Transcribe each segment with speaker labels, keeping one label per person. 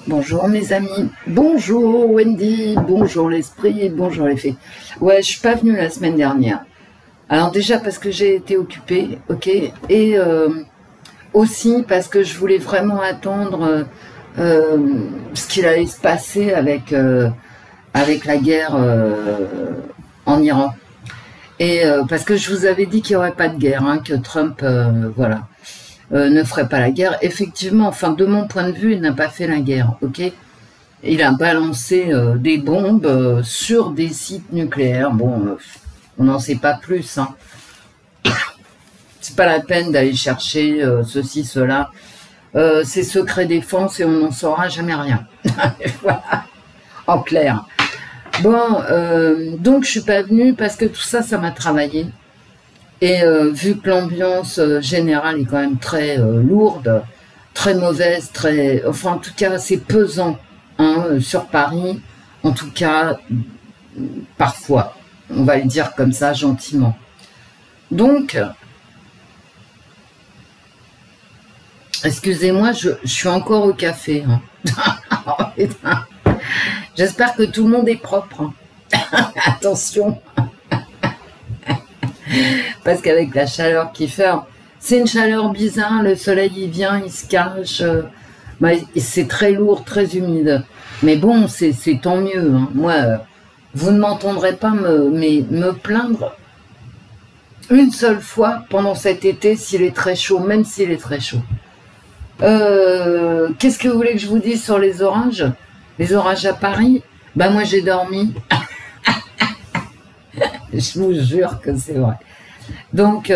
Speaker 1: Bonjour mes amis, bonjour Wendy, bonjour l'esprit, bonjour les fées. Ouais, je suis pas venue la semaine dernière. Alors déjà parce que j'ai été occupée, ok, et aussi parce que je voulais vraiment attendre ce qu'il allait se passer avec la guerre en Iran. Et parce que je vous avais dit qu'il n'y aurait pas de guerre, hein, que Trump, voilà, ne ferait pas la guerre. Effectivement, enfin, de mon point de vue, il n'a pas fait la guerre, ok. Il a balancé des bombes sur des sites nucléaires. Bon, on n'en sait pas plus, hein. C'est pas la peine d'aller chercher ceci, cela. C'est secret défense et on n'en saura jamais rien. Voilà, en clair. Bon, donc je suis pas venue parce que tout ça, ça m'a travaillé. Et vu que l'ambiance générale est quand même très lourde, très mauvaise, très, enfin en tout cas c'est pesant hein, sur Paris, en tout cas parfois, on va le dire comme ça gentiment. Donc, excusez-moi, je suis encore au café. Hein. Oh, j'espère que tout le monde est propre. Hein. Attention. Parce qu'avec la chaleur qu'il fait, c'est une chaleur bizarre, le soleil il vient, il se cache, bah, c'est très lourd, très humide. Mais bon, c'est tant mieux. Hein. Moi, vous ne m'entendrez pas me plaindre une seule fois pendant cet été s'il est très chaud, même s'il est très chaud. Qu'est-ce que vous voulez que je vous dise sur les orages? Les orages à Paris? Bah moi j'ai dormi. Je vous jure que c'est vrai. Donc,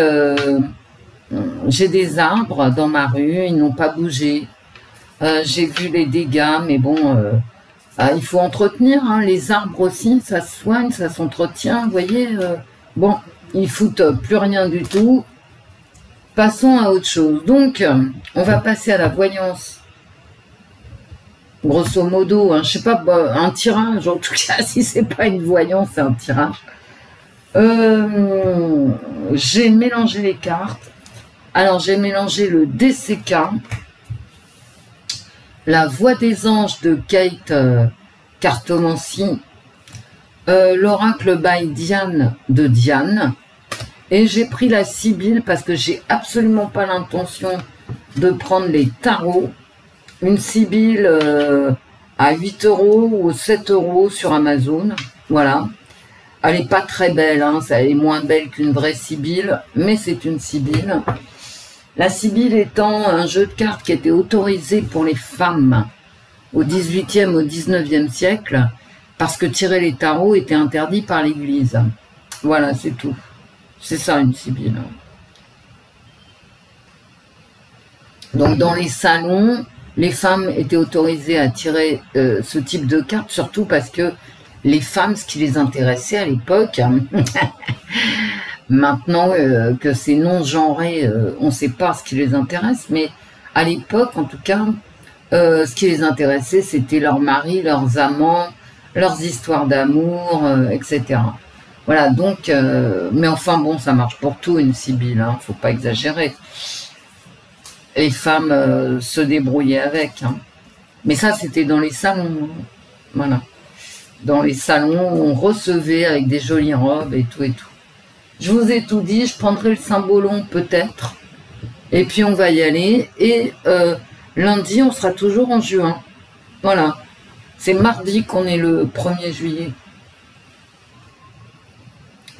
Speaker 1: j'ai des arbres dans ma rue, ils n'ont pas bougé. J'ai vu les dégâts, mais bon, il faut entretenir. Hein, les arbres aussi, ça se soigne, ça s'entretient, vous voyez. Bon, ils foutent plus rien du tout. Passons à autre chose. Donc, on va passer à la voyance. Grosso modo, hein, je sais pas, bah, un tirage, en tout cas, si c'est pas une voyance, c'est un tirage. J'ai mélangé les cartes. Alors, j'ai mélangé le DCK, la Voix des anges de Kate Cartomancie, l'oracle by Diane de Diane, et j'ai pris la Sibylle parce que j'ai absolument pas l'intention de prendre les tarots. Une Sibylle à 8 € ou 7 € sur Amazon, voilà. Elle n'est pas très belle, hein, elle est moins belle qu'une vraie Sibylle, mais c'est une Sibylle. La Sibylle étant un jeu de cartes qui était autorisé pour les femmes au 18e, au 19e siècle, parce que tirer les tarots était interdit par l'Église. Voilà, c'est tout. C'est ça une Sibylle. Donc dans les salons, les femmes étaient autorisées à tirer ce type de cartes, surtout parce que les femmes, ce qui les intéressait à l'époque, maintenant que c'est non-genré, on ne sait pas ce qui les intéresse, mais à l'époque, en tout cas, ce qui les intéressait, c'était leurs maris, leurs amants, leurs histoires d'amour, etc. Voilà, donc, mais enfin bon, ça marche pour tout, une Sibylle, hein, faut pas exagérer. Les femmes se débrouillaient avec. Hein. Mais ça, c'était dans les salons, hein. Voilà. Dans les salons, on recevait avec des jolies robes et tout et tout. Je vous ai tout dit, je prendrai le symbolon peut-être. Et puis on va y aller. Et lundi, on sera toujours en juin. Voilà. C'est mardi qu'on est le 1er juillet.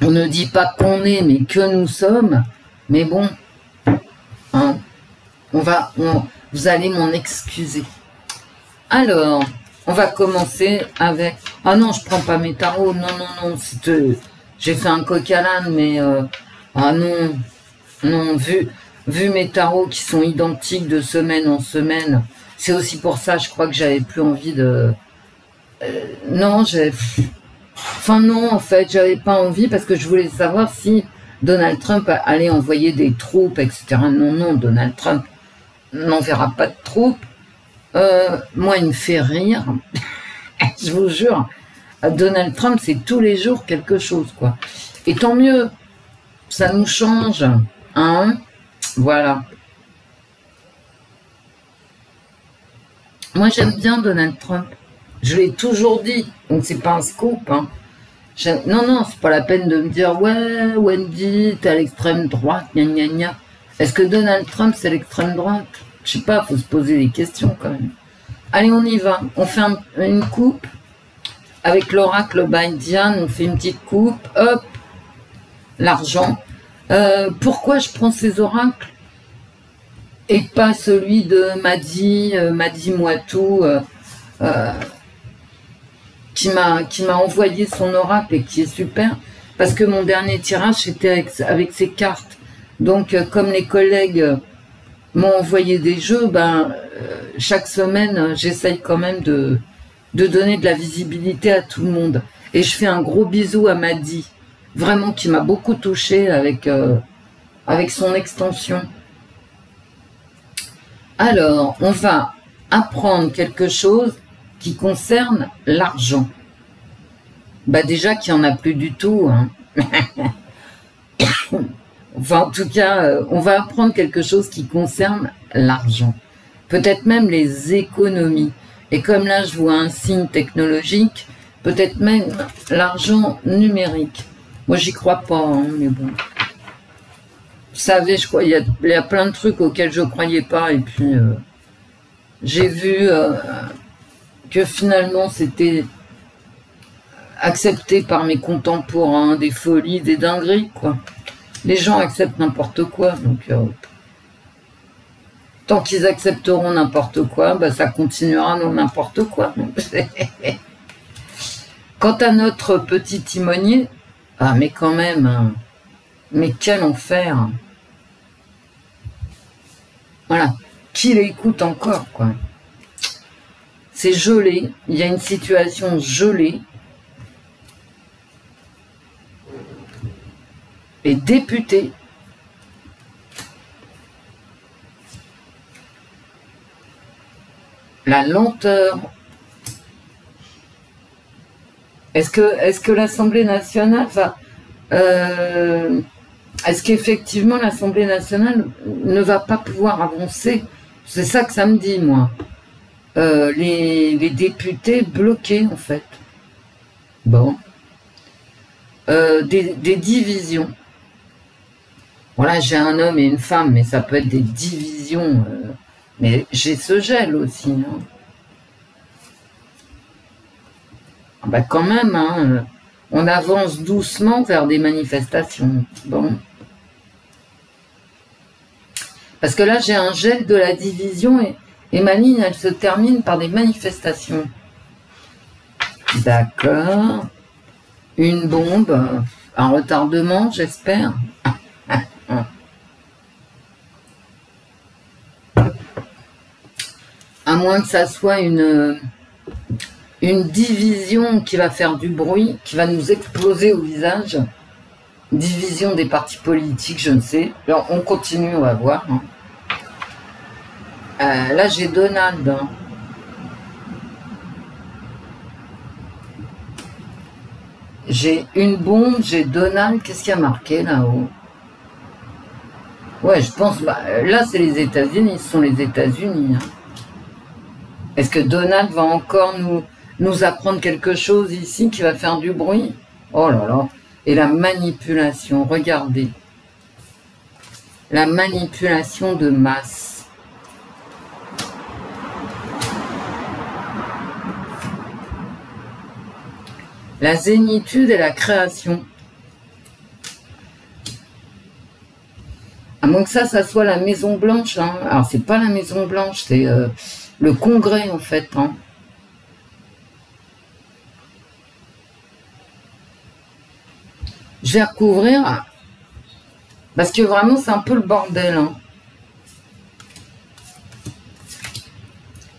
Speaker 1: On ne dit pas qu'on est, mais que nous sommes. Mais bon, hein, vous allez m'en excuser. Alors... on va commencer avec... Ah non, je prends pas mes tarots. Non, non, non. J'ai fait un coq à l'âne, mais... ah non. Non, vu mes tarots qui sont identiques de semaine en semaine, c'est aussi pour ça, je crois que j'avais plus envie de... non, enfin non, en fait, j'avais pas envie parce que je voulais savoir si Donald Trump allait envoyer des troupes, etc. Non, non, Donald Trump n'enverra pas de troupes. Moi, il me fait rire. Je vous jure, Donald Trump, c'est tous les jours quelque chose, quoi. Et tant mieux, ça nous change, hein. Voilà. Moi, j'aime bien Donald Trump. Je l'ai toujours dit, donc c'est pas un scoop. Hein. Non, non, c'est pas la peine de me dire « Ouais, Wendy, t'es à l'extrême droite, gna gna gna ». Est-ce que Donald Trump, c'est l'extrême droite? Je sais pas, faut se poser des questions quand même. Allez, on y va. On fait une coupe. Avec l'oracle Baidian, on fait une petite coupe. Hop, l'argent. Pourquoi je prends ces oracles et pas celui de Madi Moitou, qui m'a envoyé son oracle et qui est super, parce que mon dernier tirage était avec ses cartes. Donc, comme les collègues m'ont envoyé des jeux, chaque semaine, j'essaye quand même de donner de la visibilité à tout le monde. Et je fais un gros bisou à Madi, vraiment qui m'a beaucoup touchée avec son extension. Alors, on va apprendre quelque chose qui concerne l'argent. Déjà qu'il n'y en a plus du tout. Hein. Enfin, en tout cas, on va apprendre quelque chose qui concerne l'argent. Peut-être même les économies. Et comme là, je vois un signe technologique, peut-être même l'argent numérique. Moi, j'y crois pas, hein, mais bon. Vous savez, je crois, il y a plein de trucs auxquels je croyais pas. Et puis, j'ai vu que finalement, c'était accepté par mes contemporains, des folies, des dingueries, quoi. Les gens acceptent n'importe quoi, donc tant qu'ils accepteront n'importe quoi, ça continuera non n'importe quoi. Quant à notre petit timonier, mais quand même, hein, mais quel enfer. Voilà, qui l'écoute encore, quoi. C'est gelé, il y a une situation gelée. Et député, la lenteur. Est-ce que l'Assemblée nationale va... est-ce qu'effectivement l'Assemblée nationale ne va pas pouvoir avancer? C'est ça que ça me dit, moi. Les députés bloqués, en fait. Bon. Des divisions. Voilà, j'ai un homme et une femme, mais ça peut être des divisions. Mais j'ai ce gel aussi. Hein. Quand même, hein, on avance doucement vers des manifestations. Bon. Parce que là, j'ai un gel de la division et ma ligne, elle se termine par des manifestations. D'accord. Une bombe, un retardement, j'espère. À moins que ça soit une division qui va faire du bruit, qui va nous exploser au visage. Division des partis politiques, je ne sais. Alors, on continue, on va voir. Là, j'ai Donald. Hein. J'ai une bombe, j'ai Donald. Qu'est-ce qu'il y a marqué là-haut? Ouais, je pense... là, c'est les États-Unis. Ce sont les États-Unis. Hein. Est-ce que Donald va encore nous apprendre quelque chose ici qui va faire du bruit? Oh là là. Et la manipulation, regardez. La manipulation de masse. La zénitude et la création. À moins que ça soit la Maison Blanche. Hein. Alors, c'est pas la Maison Blanche, c'est le Congrès, en fait. Hein. Je vais recouvrir, parce que vraiment, c'est un peu le bordel. Hein.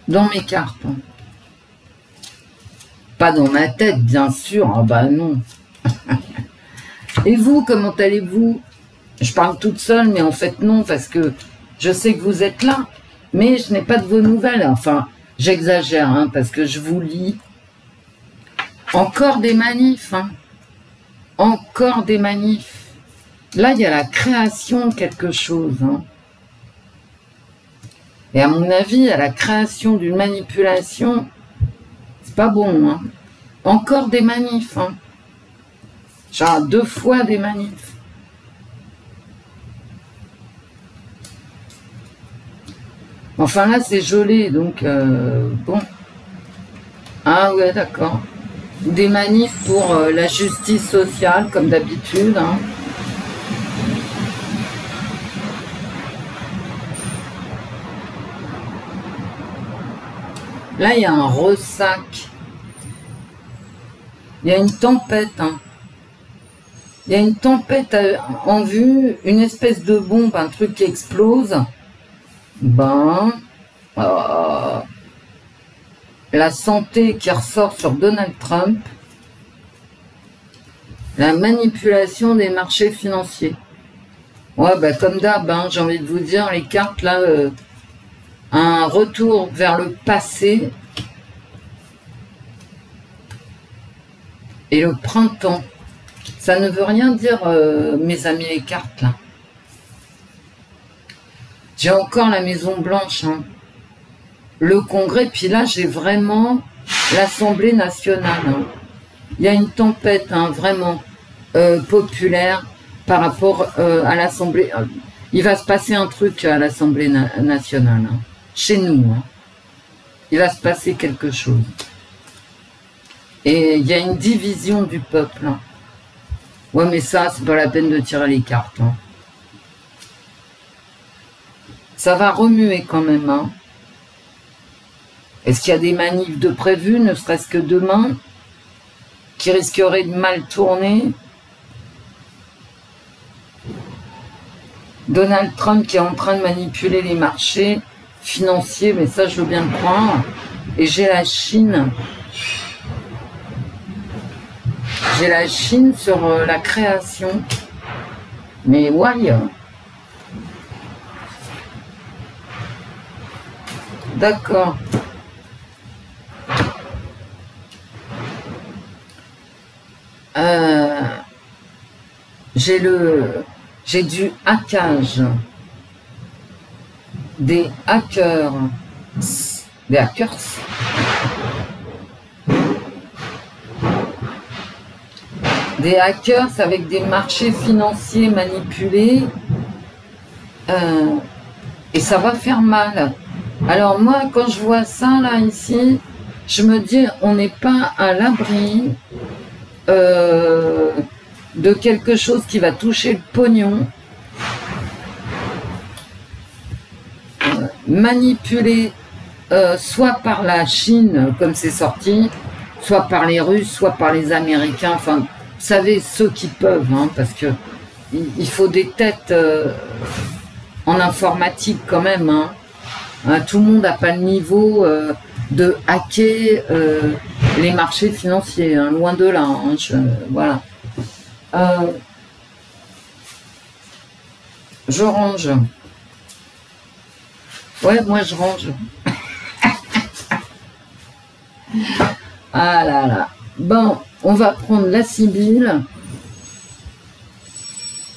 Speaker 1: Dans mes cartes. Hein. Pas dans ma tête, bien sûr. Ah bah non. Et vous, comment allez-vous? Je parle toute seule, mais en fait non, parce que je sais que vous êtes là, mais je n'ai pas de vos nouvelles. Enfin, j'exagère, hein, parce que je vous lis. Encore des manifs, hein. Encore des manifs. Là, il y a la création de quelque chose. Hein. Et à mon avis, à la création d'une manipulation, c'est pas bon. Hein. Encore des manifs. Hein. Genre 2 fois des manifs. Enfin là, c'est gelé, donc bon. Ah ouais, d'accord. Des manifs pour la justice sociale, comme d'habitude. Hein. Là, il y a un ressac. Il y a une tempête. Hein. Il y a une tempête en vue, une espèce de bombe, un truc qui explose. Ben, la santé qui ressort sur Donald Trump. La manipulation des marchés financiers. Ouais, bah comme d'hab, hein, j'ai envie de vous dire, les cartes là... un retour vers le passé et le printemps. Ça ne veut rien dire, mes amis les cartes, là. J'ai encore la Maison Blanche, hein. Le Congrès, puis là, j'ai vraiment l'Assemblée nationale. Hein. Il y a une tempête, hein, vraiment populaire par rapport à l'Assemblée. Il va se passer un truc à l'Assemblée nationale, hein. Chez nous, hein. Il va se passer quelque chose. Et il y a une division du peuple. Hein. Ouais, mais ça, c'est pas la peine de tirer les cartes. Hein. Ça va remuer quand même. Hein. Est-ce qu'il y a des manifs de prévus, ne serait-ce que demain, qui risqueraient de mal tourner? Donald Trump qui est en train de manipuler les marchés financier, mais ça je veux bien le croire. Et j'ai la Chine. J'ai la Chine sur la création. Mais why? D'accord. J'ai du hackage. Des hackers. Des hackers. Des hackers avec des marchés financiers manipulés. Et ça va faire mal. Alors moi, quand je vois ça, là, ici, je me dis, on n'est pas à l'abri de quelque chose qui va toucher le pognon. Manipulé soit par la Chine, comme c'est sorti, soit par les Russes, soit par les Américains, enfin, vous savez, ceux qui peuvent, hein, parce que il faut des têtes en informatique quand même, hein. Tout le monde n'a pas le niveau de hacker les marchés financiers, hein, loin de là, hein, voilà. Je range. Ouais, moi je range. Ah là là. Bon, on va prendre la Sibylle.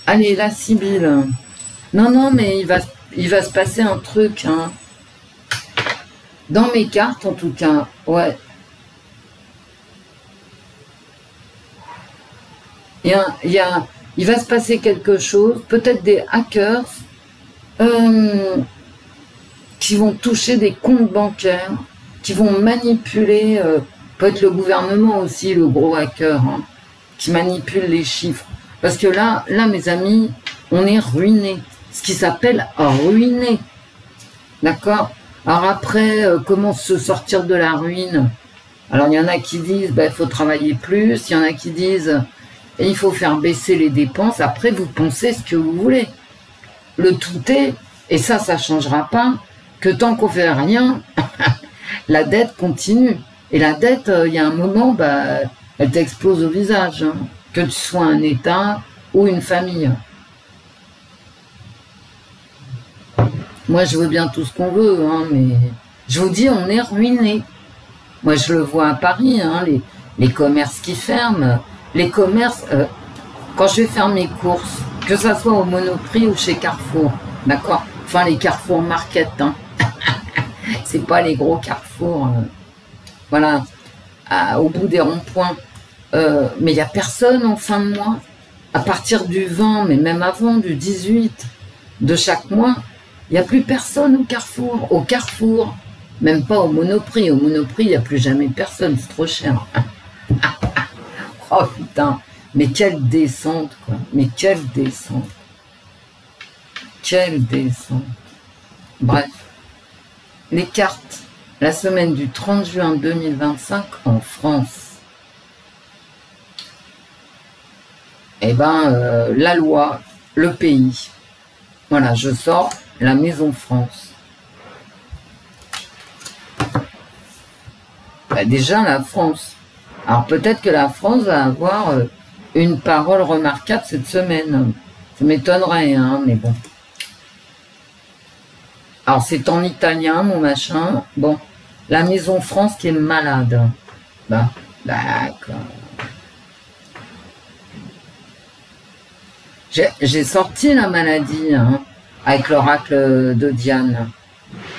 Speaker 1: Allez, la Sibylle. Non, non, mais il va se passer un truc, hein. Dans mes cartes, en tout cas, ouais. Il va se passer quelque chose, peut-être des hackers qui vont toucher des comptes bancaires, qui vont manipuler, peut-être le gouvernement aussi, le gros hacker, hein, qui manipule les chiffres. Parce que là, mes amis, on est ruiné. Ce qui s'appelle ruiné. D'accord? Alors après, comment se sortir de la ruine? Alors il y en a qui disent, il faut travailler plus. Il y en a qui disent, il faut faire baisser les dépenses. Après, vous pensez ce que vous voulez. Le tout est, et ça ne changera pas, que tant qu'on fait rien, la dette continue. Et la dette, il y a un moment, elle t'explose au visage. Hein, que tu sois un État ou une famille. Moi, je veux bien tout ce qu'on veut, hein, mais je vous dis, on est ruiné. Moi, je le vois à Paris, hein, les commerces qui ferment. Les commerces, quand je vais faire mes courses, que ça soit au Monoprix ou chez Carrefour, d'accord? Enfin, les Carrefour Market, hein. C'est pas les gros carrefours, voilà, au bout des ronds-points. Mais il n'y a personne en fin de mois. À partir du 20, mais même avant, du 18 de chaque mois, il n'y a plus personne au carrefour. Au carrefour, même pas au Monoprix. Au Monoprix, il n'y a plus jamais personne, c'est trop cher. Oh putain, mais quelle descente, quoi. Mais quelle descente. Quelle descente. Bref, les cartes, la semaine du 30 juin 2025 en France. Eh ben, la loi, le pays. Voilà, je sors la Maison France. Bah, déjà, la France. Alors, peut-être que la France va avoir une parole remarquable cette semaine. Ça m'étonnerait, hein, mais bon. Alors, c'est en italien, mon machin. Bon, la Maison France qui est malade. Bah, d'accord. J'ai sorti la maladie hein, avec l'oracle de Diane.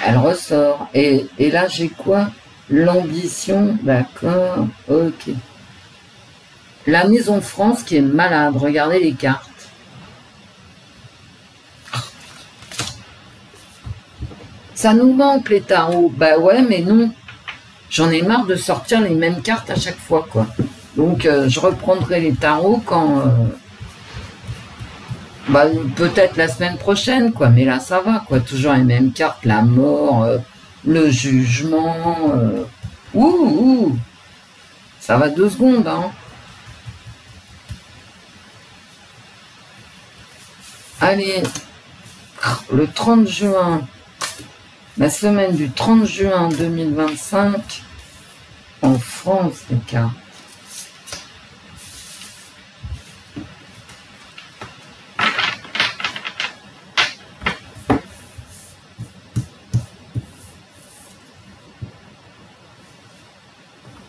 Speaker 1: Elle ressort. Et là, j'ai quoi? L'ambition, d'accord, ok. La Maison France qui est malade. Regardez les cartes. Ça nous manque les tarots. Bah ouais, mais non. J'en ai marre de sortir les mêmes cartes à chaque fois, quoi. Donc, je reprendrai les tarots quand... bah, peut-être la semaine prochaine, quoi. Mais là, ça va, quoi. Toujours les mêmes cartes. La mort, le jugement. Ouh. Ça va 2 secondes, hein. Allez. Le 30 juin. La semaine du 30 juin 2025. En France, les cartes.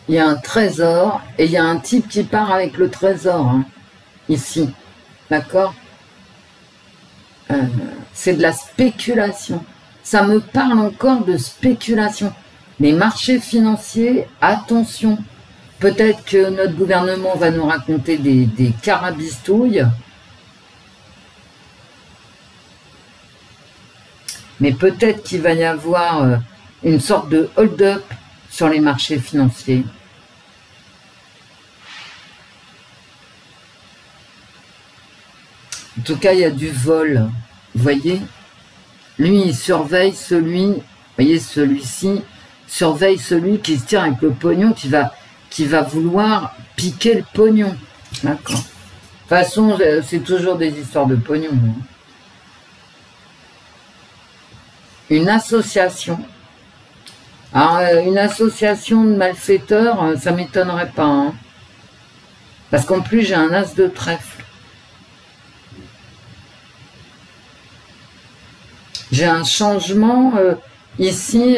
Speaker 1: Il y a un trésor et il y a un type qui part avec le trésor, hein, ici. D'accord? C'est de la spéculation. Ça me parle encore de spéculation. Les marchés financiers, attention. Peut-être que notre gouvernement va nous raconter des carabistouilles. Mais peut-être qu'il va y avoir une sorte de hold-up sur les marchés financiers. En tout cas, il y a du vol. Vous voyez? Lui, il surveille celui, vous voyez, celui-ci, surveille celui qui se tire avec le pognon, qui va vouloir piquer le pognon. D'accord. De toute façon, c'est toujours des histoires de pognon. Hein. Une association. Alors, une association de malfaiteurs, ça m'étonnerait pas. Hein. Parce qu'en plus, j'ai un as de trèfle. J'ai un changement ici,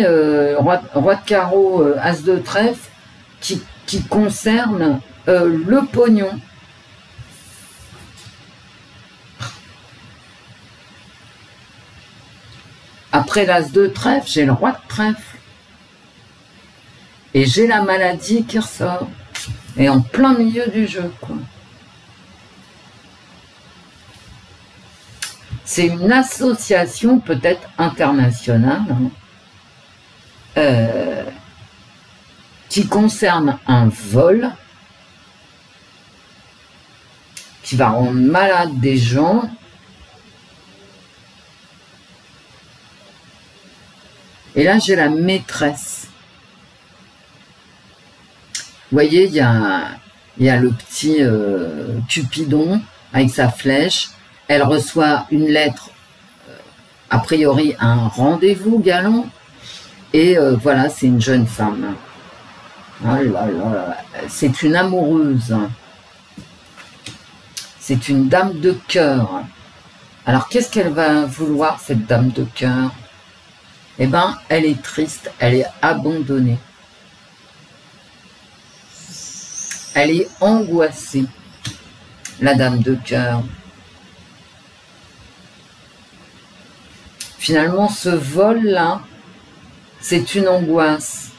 Speaker 1: roi de carreau, as de trèfle, qui concerne le pognon. Après l'as de trèfle, j'ai le roi de trèfle. Et j'ai la maladie qui ressort. Et en plein milieu du jeu, quoi. C'est une association peut-être internationale hein, qui concerne un vol qui va rendre malade des gens. Et là, j'ai la maîtresse. Vous voyez, il y a le petit Cupidon avec sa flèche. Elle reçoit une lettre, a priori un rendez-vous galant, et voilà, c'est une jeune femme. Oh là là, c'est une amoureuse. C'est une dame de cœur. Alors, qu'est-ce qu'elle va vouloir, cette dame de cœur? Eh bien, elle est triste, elle est abandonnée. Elle est angoissée, la dame de cœur. Finalement, ce vol-là, C'est une angoisse.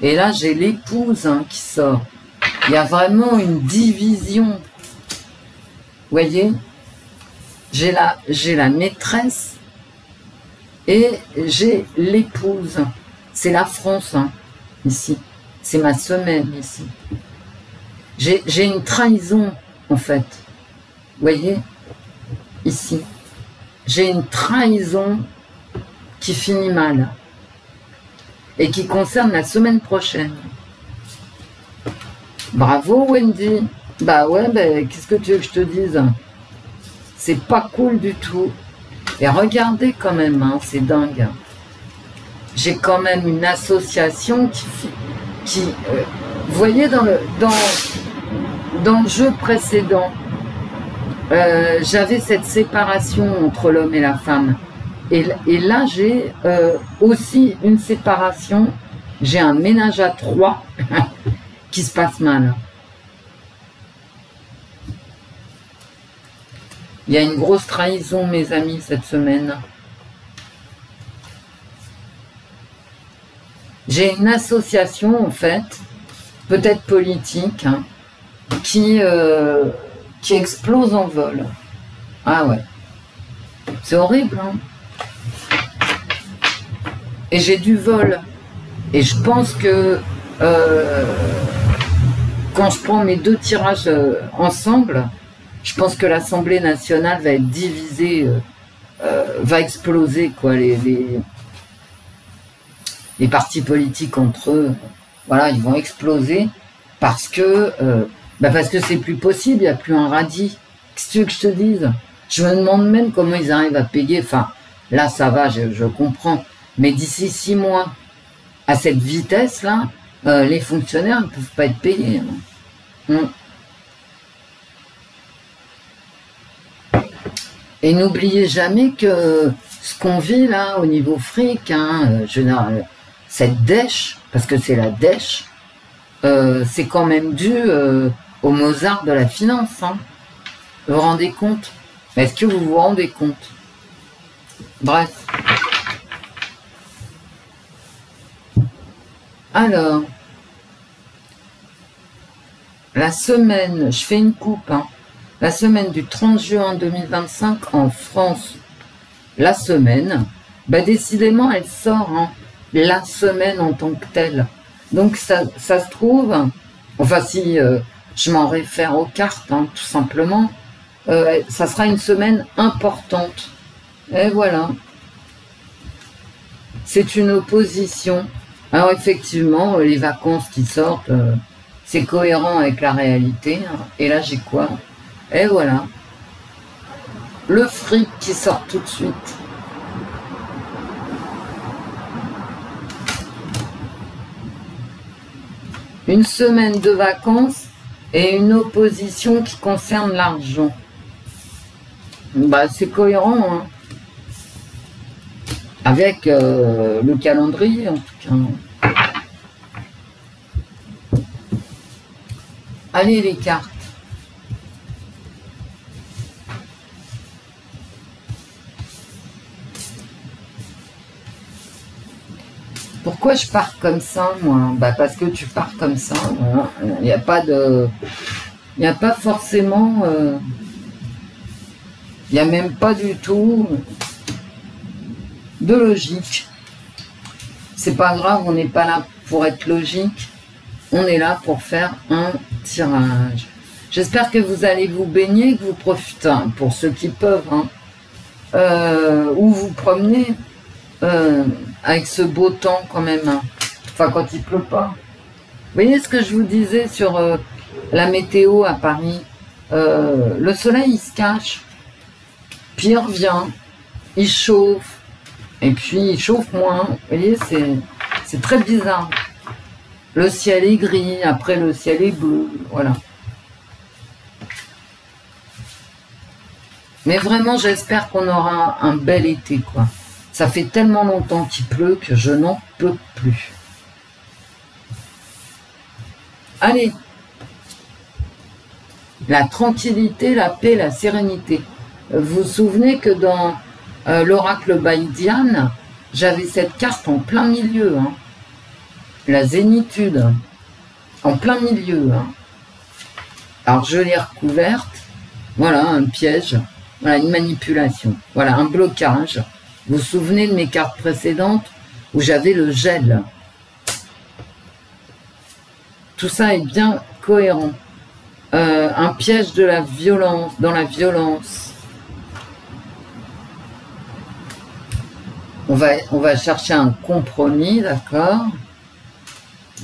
Speaker 1: Et là, j'ai l'épouse qui sort. Il y a vraiment une division. Vous voyez? J'ai la maîtresse et j'ai l'épouse. C'est la France, ici. C'est ma semaine, ici. J'ai une trahison, en fait. Vous voyez? Ici. J'ai une trahison qui finit mal. Et qui concerne la semaine prochaine. Bravo Wendy. Bah ouais, qu'est-ce que tu veux que je te dise? C'est pas cool du tout. Et regardez quand même, c'est dingue. J'ai quand même une association qui vous voyez dans le jeu précédent, j'avais cette séparation entre l'homme et la femme. Et là, j'ai aussi une séparation. J'ai un ménage à trois qui se passe mal. Il y a une grosse trahison, mes amis, cette semaine. J'ai une association, en fait, peut-être politique, qui explose en vol. Ah ouais. C'est horrible, Et j'ai du vol. Et je pense que quand je prends mes deux tirages ensemble, je pense que l'Assemblée nationale va être divisée, va exploser, quoi. Les partis politiques entre eux, voilà, ils vont exploser parce que c'est plus possible, il n'y a plus un radis. Qu'est-ce que tu veux que je te dise? Je me demande même comment ils arrivent à payer. Enfin, là, ça va, je comprends. Mais d'ici 6 mois, à cette vitesse-là, les fonctionnaires ne peuvent pas être payés. Et n'oubliez jamais que ce qu'on vit là, au niveau fric, je veux dire, cette dèche, parce que c'est la dèche, c'est quand même dû au Mozart de la finance. Vous vous rendez compte? Est-ce que vous vous rendez compte? Bref. Alors, la semaine, je fais une coupe, la semaine du 30 juin 2025 en France, la semaine, décidément elle sort, la semaine en tant que telle. Donc ça se trouve, enfin si je m'en réfère aux cartes, tout simplement, ça sera une semaine importante. Et voilà. C'est une opposition. Alors effectivement, les vacances qui sortent, c'est cohérent avec la réalité. Et là, j'ai quoi? Et voilà. Le fric qui sort tout de suite. Une semaine de vacances et une opposition qui concerne l'argent. C'est cohérent, avec le calendrier, en tout cas. Allez, les cartes. Pourquoi je pars comme ça, moi? Parce que tu pars comme ça. Il n'y a pas de... Il n'y a pas forcément... il n'y a même pas du tout de logique. C'est pas grave, on n'est pas là pour être logique. On est là pour faire un tirage. J'espère que vous allez vous baigner, que vous profitez, pour ceux qui peuvent, ou vous promener avec ce beau temps quand même. Enfin, quand il pleut pas. Vous voyez ce que je vous disais sur la météo à Paris? Le soleil, il se cache, puis il revient, il chauffe, et puis il chauffe moins. Vous voyez, c'est très bizarre. Le ciel est gris, après le ciel est bleu, voilà. Mais vraiment, j'espère qu'on aura un bel été, quoi. Ça fait tellement longtemps qu'il pleut que je n'en peux plus. Allez. La tranquillité, la paix, la sérénité. Vous vous souvenez que dans l'oracle Baidian, j'avais cette carte en plein milieu, hein, la zénitude, en plein milieu. Hein. Alors je l'ai recouverte, voilà un piège, voilà une manipulation, voilà un blocage. Vous vous souvenez de mes cartes précédentes où j'avais le gel. Tout ça est bien cohérent. Un piège de la violence, dans la violence. On va chercher un compromis, d'accord?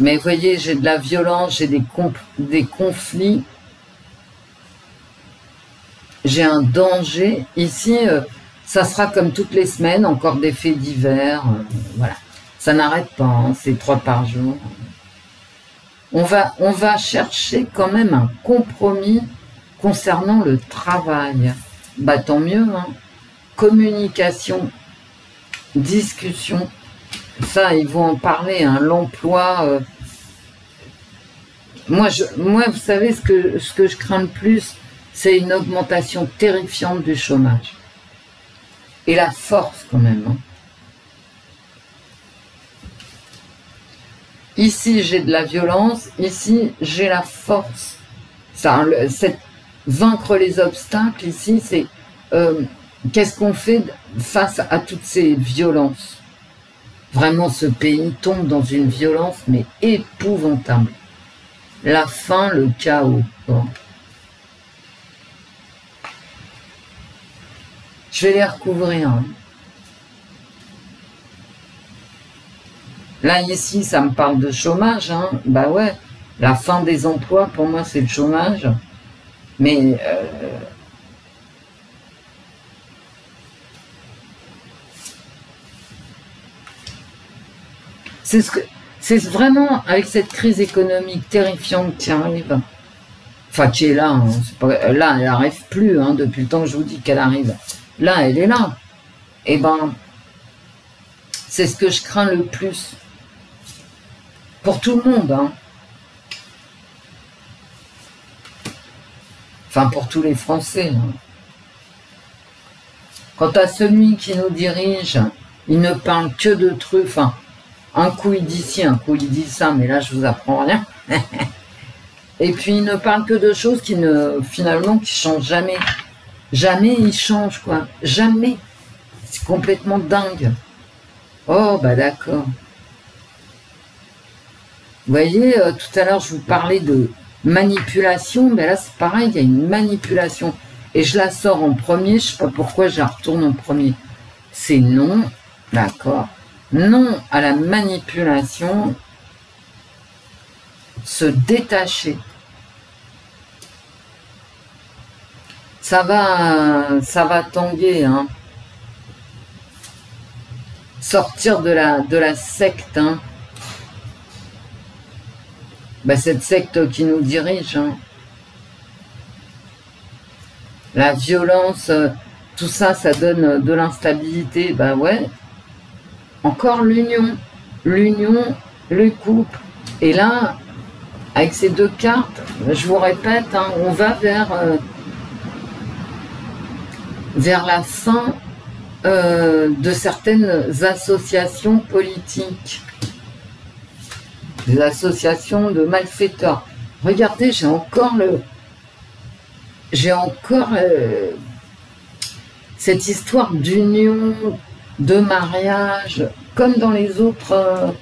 Speaker 1: Mais vous voyez, j'ai de la violence, j'ai des conflits. J'ai un danger. Ici, ça sera comme toutes les semaines, encore des faits divers. Voilà. Ça n'arrête pas, hein, c'est 3 par jour. On va chercher quand même un compromis concernant le travail. Bah tant mieux, hein. Communication, discussion, ça ils vont en parler, hein. L'emploi. Moi, vous savez, ce que je crains le plus, c'est une augmentation terrifiante du chômage. Et la force quand même, hein. Ici, j'ai de la violence. Ici, j'ai la force. Ça, vaincre les obstacles, ici, c'est qu'est-ce qu'on fait face à toutes ces violences. Vraiment, ce pays tombe dans une violence, mais épouvantable. La faim, le chaos. Bon. Je vais les recouvrir. Hein. Là, ici, ça me parle de chômage, hein. Bah ouais, la fin des emplois, pour moi, c'est le chômage. Mais c'est vraiment avec cette crise économique terrifiante qui arrive, enfin qui est là, hein, là, elle n'arrive plus, hein, depuis le temps que je vous dis qu'elle arrive. Là, elle est là. Et ben, c'est ce que je crains le plus. Pour tout le monde, hein. Enfin, pour tous les Français. Hein. Quant à celui qui nous dirige, il ne parle que de trucs. Enfin, un coup il dit ci, un coup il dit ça, mais là je vous apprends rien. Et puis il ne parle que de choses qui finalement qui changent jamais. Jamais il change, quoi. Jamais. C'est complètement dingue. Oh, bah d'accord. Vous voyez, tout à l'heure, je vous parlais de manipulation, mais là, c'est pareil, il y a une manipulation. Et je la sors en premier, je ne sais pas pourquoi je la retourne en premier. C'est non, d'accord. Non à la manipulation, se détacher. Ça va tanguer, hein. Sortir de la secte, hein. Ben, cette secte qui nous dirige, hein. La violence, tout ça, ça donne de l'instabilité. Ben ouais. Encore l'union, le couple. Et là, avec ces 2 cartes, je vous répète, hein, on va vers la fin de certaines associations politiques. Des associations de malfaiteurs. Regardez, j'ai encore cette histoire d'union, de mariage, comme dans les autres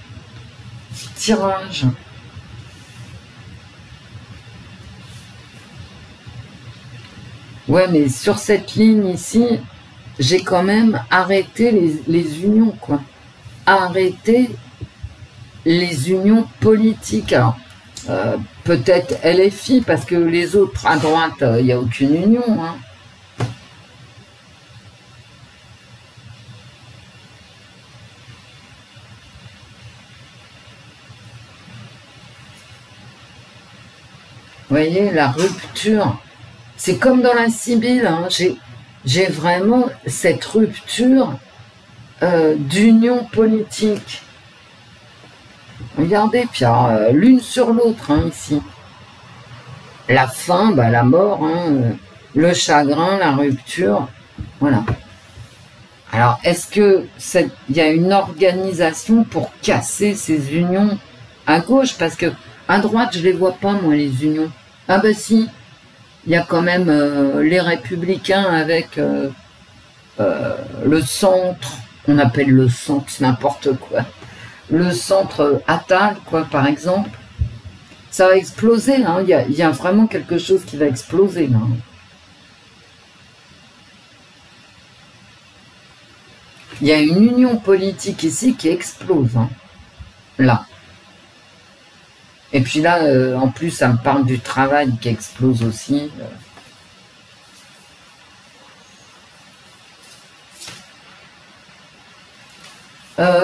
Speaker 1: tirages. Ouais, mais sur cette ligne ici, j'ai quand même arrêté les unions, quoi. Arrêter les unions politiques. Alors, peut-être LFI, parce que les autres à droite, il n'y a aucune union. Hein. Vous voyez, la rupture, c'est comme dans la Sibylle. Hein. J'ai vraiment cette rupture d'union politique. Regardez, puis l'une sur l'autre, hein, ici. La faim, bah, la mort, hein, le chagrin, la rupture. Voilà. Alors, est-ce que il y a une organisation pour casser ces unions à gauche? Parce que à droite, je les vois pas, moi, les unions. Ah ben si, il y a quand même les Républicains avec le centre, on appelle le centre n'importe quoi. Le centre Attal, quoi, par exemple. Ça va exploser, hein. Il y a vraiment quelque chose qui va exploser, là. Il y a une union politique ici qui explose, hein, là. Et puis là, en plus, ça me parle du travail qui explose aussi.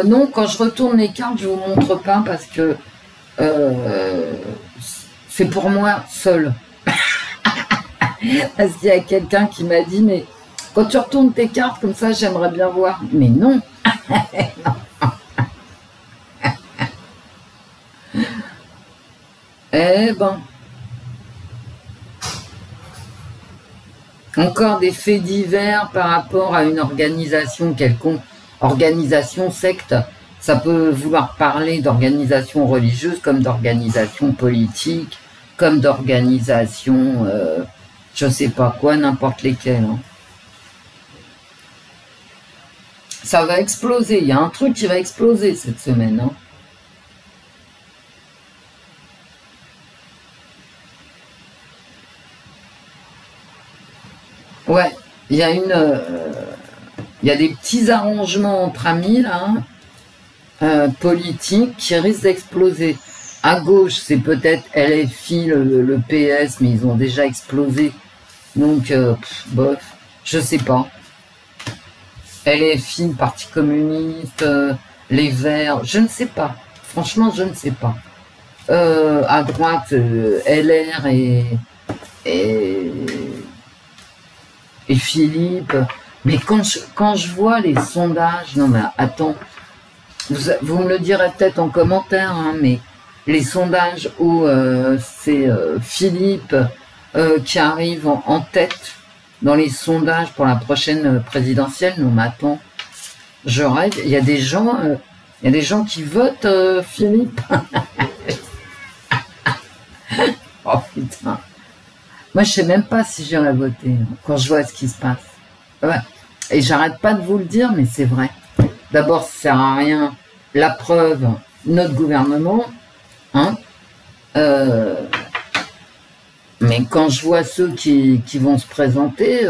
Speaker 1: Non, quand je retourne les cartes, je vous montre pas parce que c'est pour moi seul. Parce qu'il y a quelqu'un qui m'a dit, mais quand tu retournes tes cartes comme ça, j'aimerais bien voir. Mais non. Eh ben. Encore des faits divers par rapport à une organisation quelconque. Organisation, secte, ça peut vouloir parler d'organisation religieuse comme d'organisation politique, comme d'organisation, je sais pas quoi, n'importe lesquelles. Hein. Ça va exploser, il y a un truc qui va exploser cette semaine. Hein. Ouais, il y a il y a des petits arrangements entre amis là, politiques qui risquent d'exploser. À gauche, c'est peut-être LFI, le PS, mais ils ont déjà explosé. Donc, bof, je sais pas. LFI, le Parti communiste, les Verts, je ne sais pas. Franchement, je ne sais pas. À droite, LR et Philippe. Mais quand je vois les sondages, non mais attends, vous me le direz peut-être en commentaire, hein, mais les sondages où c'est Philippe qui arrive en tête dans les sondages pour la prochaine présidentielle, non mais attends, je rêve, il y a des gens qui votent Philippe. Oh putain. Moi, je sais même pas si j'irai voter hein, quand je vois ce qui se passe. Ouais. Et j'arrête pas de vous le dire, mais c'est vrai. D'abord, ça sert à rien. La preuve, notre gouvernement, hein. Mais quand je vois ceux qui vont se présenter,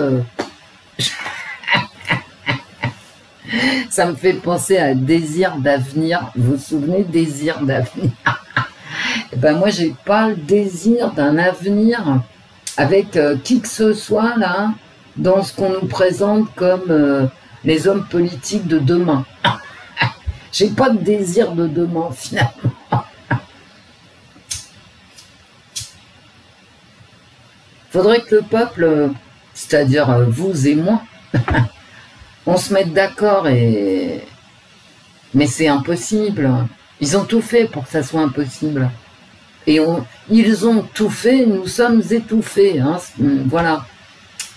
Speaker 1: ça me fait penser à Désir d'avenir. Vous vous souvenez, Désir d'avenir? Et ben moi, j'ai pas le désir d'un avenir avec qui que ce soit là, dans ce qu'on nous présente comme les hommes politiques de demain. J'ai pas de désir de demain, finalement. Faudrait que le peuple, c'est-à-dire vous et moi, on se mette d'accord mais c'est impossible. Ils ont tout fait pour que ça soit impossible. Et ils ont tout fait, nous sommes étouffés. Hein, voilà.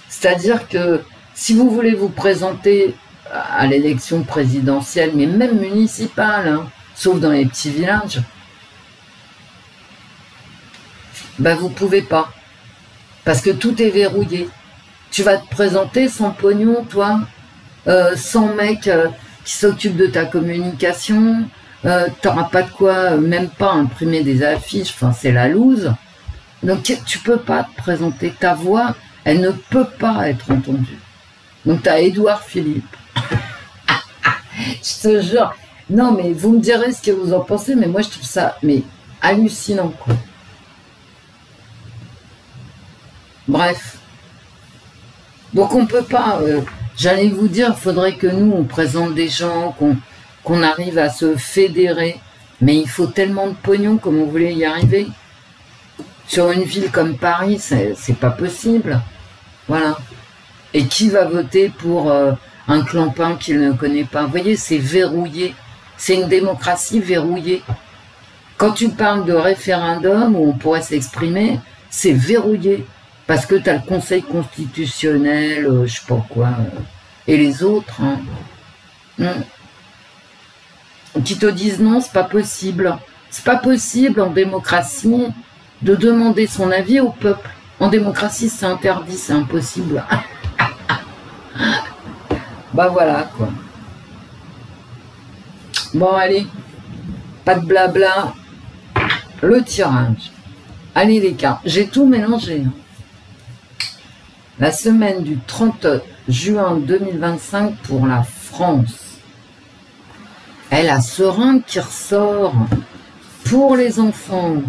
Speaker 1: C'est-à-dire que si vous voulez vous présenter à l'élection présidentielle, mais même municipale, hein, sauf dans les petits villages, ben vous pouvez pas. Parce que tout est verrouillé. Tu vas te présenter sans pognon, toi, sans mec qui s'occupe de ta communication, t'auras pas de quoi, même pas imprimer des affiches, enfin c'est la loose. Donc tu peux pas te présenter, ta voix, elle ne peut pas être entendue. Donc tu as Édouard Philippe. Je te jure. Non mais vous me direz ce que vous en pensez, mais moi je trouve ça hallucinant quoi. Bref. Donc on peut pas, j'allais vous dire, il faudrait que nous on présente des gens, qu'on arrive à se fédérer, mais il faut tellement de pognon comme on voulait y arriver. Sur une ville comme Paris, c'est pas possible. Voilà. Et qui va voter pour un clampin qu'il ne connaît pas? Vous voyez, c'est verrouillé. C'est une démocratie verrouillée. Quand tu parles de référendum où on pourrait s'exprimer, c'est verrouillé. Parce que tu as le Conseil constitutionnel, je sais pas quoi, et les autres, hein, qui te disent non, c'est pas possible. C'est pas possible en démocratie de demander son avis au peuple. En démocratie, c'est interdit, c'est impossible. Bah voilà, quoi. Bon, allez, pas de blabla, le tirage. Allez les cartes, j'ai tout mélangé. Hein. La semaine du 30 juin 2025 pour la France. Elle a Serein qui ressort pour les enfants.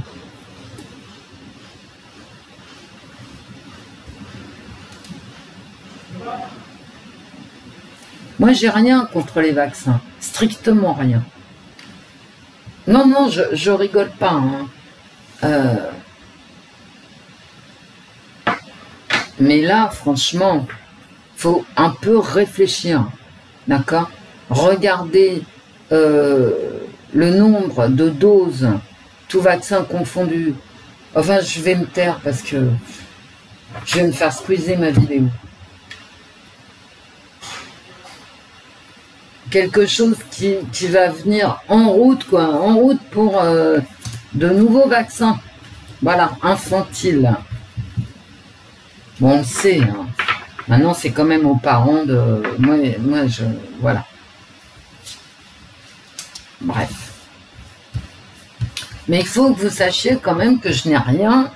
Speaker 1: Moi, j'ai rien contre les vaccins. Strictement rien. Non, non, je rigole pas. Hein. Mais là, franchement, faut un peu réfléchir. D'accord? Regardez le nombre de doses, tout vaccin confondu. Enfin, je vais me taire parce que je vais me faire squeezer ma vidéo. Quelque chose qui va venir en route, quoi. En route pour de nouveaux vaccins. Voilà, infantiles. Bon, on le sait. Hein. Maintenant, c'est quand même aux parents de... Moi, je... Voilà. Bref. Mais il faut que vous sachiez quand même que je n'ai rien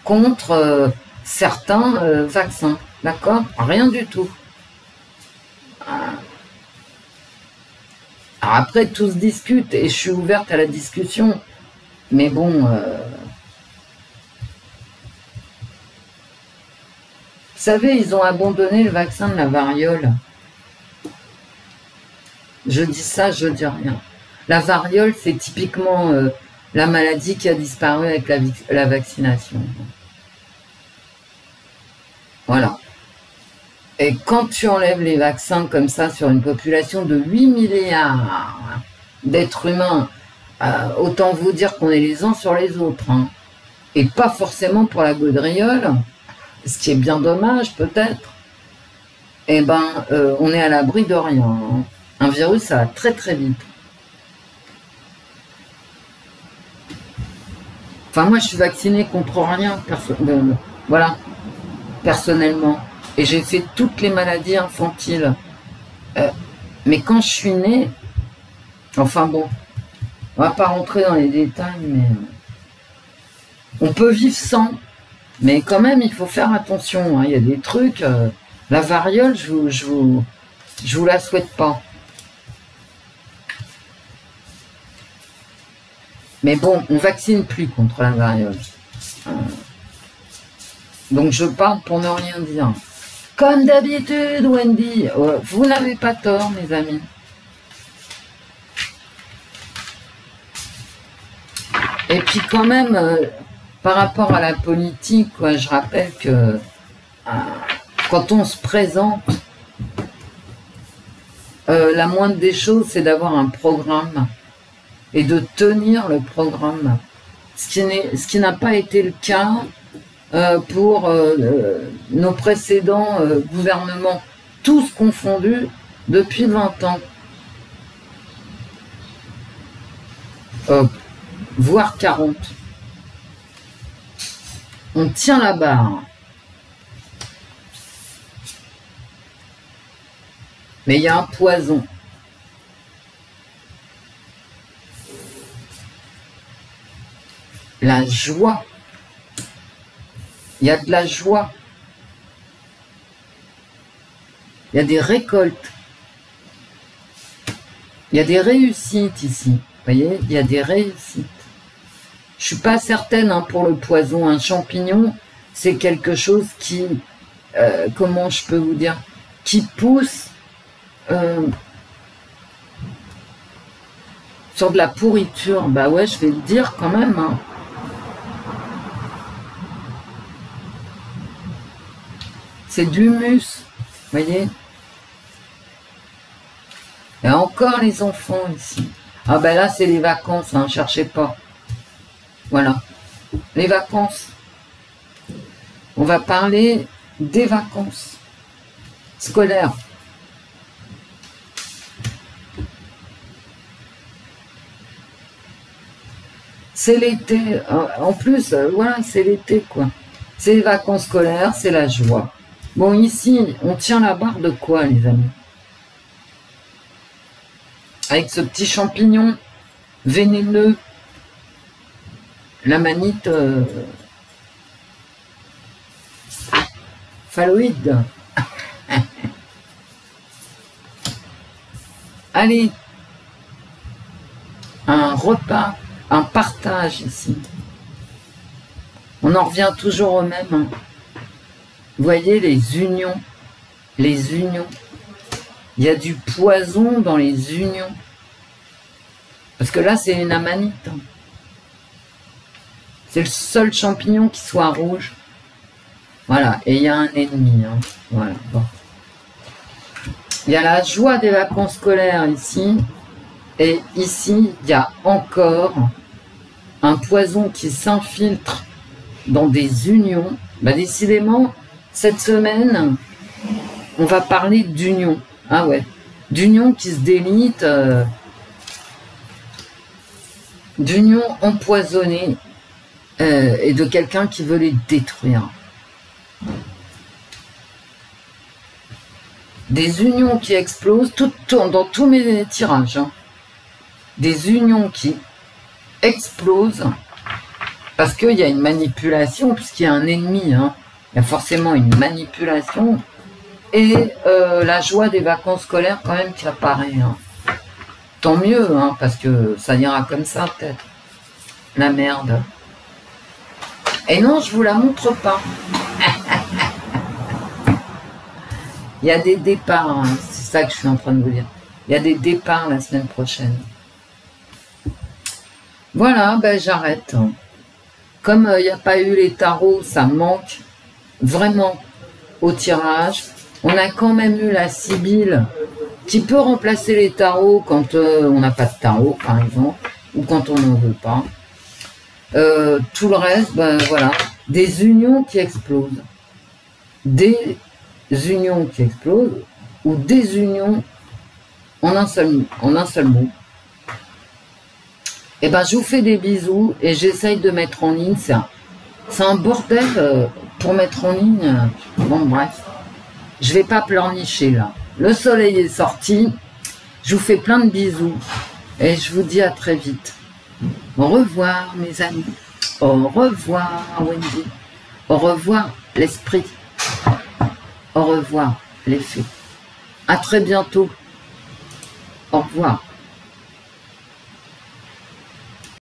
Speaker 1: contre certains vaccins. D'accord? Rien du tout. Alors après, tout se discute et je suis ouverte à la discussion. Mais bon... Vous savez, ils ont abandonné le vaccin de la variole. Je dis ça, je dis rien. La variole, c'est typiquement la maladie qui a disparu avec la vaccination. Voilà. Et quand tu enlèves les vaccins comme ça sur une population de 8 milliards d'êtres humains, autant vous dire qu'on est les uns sur les autres. Hein. Et pas forcément pour la gaudriole, ce qui est bien dommage peut-être. Eh ben, on est à l'abri de rien. Hein. Un virus, ça va très très vite. Enfin, moi, je suis vaccinée contre rien, voilà, personnellement. Et j'ai fait toutes les maladies infantiles. Mais quand je suis née, enfin bon, on va pas rentrer dans les détails, mais on peut vivre sans. Mais quand même, il faut faire attention. Hein. Il y a des trucs. La variole, je vous la souhaite pas. Mais bon, on vaccine plus contre la variole. Donc je parle pour ne rien dire. Comme d'habitude, Wendy, vous n'avez pas tort, mes amis. Et puis quand même, par rapport à la politique, quoi, je rappelle que quand on se présente, la moindre des choses, c'est d'avoir un programme et de tenir le programme. Ce qui n'a pas été le cas pour nos précédents gouvernements, tous confondus depuis 20 ans. Voire 40. On tient la barre. Mais il y a un poison. La joie. Il y a de la joie. Il y a des récoltes. Il y a des réussites ici. Vous voyez, il y a des réussites. Je suis pas certaine hein, pour le poison. Un champignon, c'est quelque chose qui, comment je peux vous dire, qui pousse sur de la pourriture. Bah ouais, je vais le dire quand même. Hein. C'est de l'humus, vous voyez. Et encore les enfants ici. Ah ben là, c'est les vacances, hein, cherchez pas. Voilà. Les vacances. On va parler des vacances scolaires. C'est l'été. En plus, voilà, c'est l'été, quoi. C'est les vacances scolaires, c'est la joie. Bon, ici, on tient la barre de quoi, les amis? Avec ce petit champignon vénéneux, la manite phalloïde. Allez, un repas, un partage ici. On en revient toujours au même. Hein. Vous voyez les unions, les unions. Il y a du poison dans les unions. Parce que là, c'est une amanite. Hein. C'est le seul champignon qui soit rouge. Voilà, et il y a un ennemi. Hein. Voilà, bon. Il y a la joie des vacances scolaires ici. Et ici, il y a encore un poison qui s'infiltre dans des unions. Bah, décidément, cette semaine, on va parler d'union. Ah ouais, d'union qui se délite, d'union empoisonnée et de quelqu'un qui veut les détruire. Des unions qui explosent dans tous mes tirages. Hein. Des unions qui explosent parce qu'il y a une manipulation, puisqu'il y a un ennemi. Hein. Il y a forcément une manipulation. Et la joie des vacances scolaires quand même qui apparaît. Hein. Tant mieux, hein, parce que ça ira comme ça peut-être. La merde. Et non, je vous la montre pas. Il y a des départs, hein, c'est ça que je suis en train de vous dire. Il y a des départs la semaine prochaine. Voilà, ben j'arrête. Comme il n'y a pas eu les tarots, ça manque vraiment au tirage. On a quand même eu la Sibylle qui peut remplacer les tarots quand on n'a pas de tarot, par exemple, ou quand on n'en veut pas. Tout le reste, ben voilà, des unions qui explosent. Des unions qui explosent, ou des unions en un seul mot. Et ben je vous fais des bisous et j'essaye de mettre en ligne. C'est un bordel pour mettre en ligne. Bon bref, je vais pas pleurnicher là. Le soleil est sorti. Je vous fais plein de bisous et je vous dis à très vite. Au revoir mes amis. Au revoir Wendy. Au revoir l'esprit. Au revoir les fées. À très bientôt. Au revoir.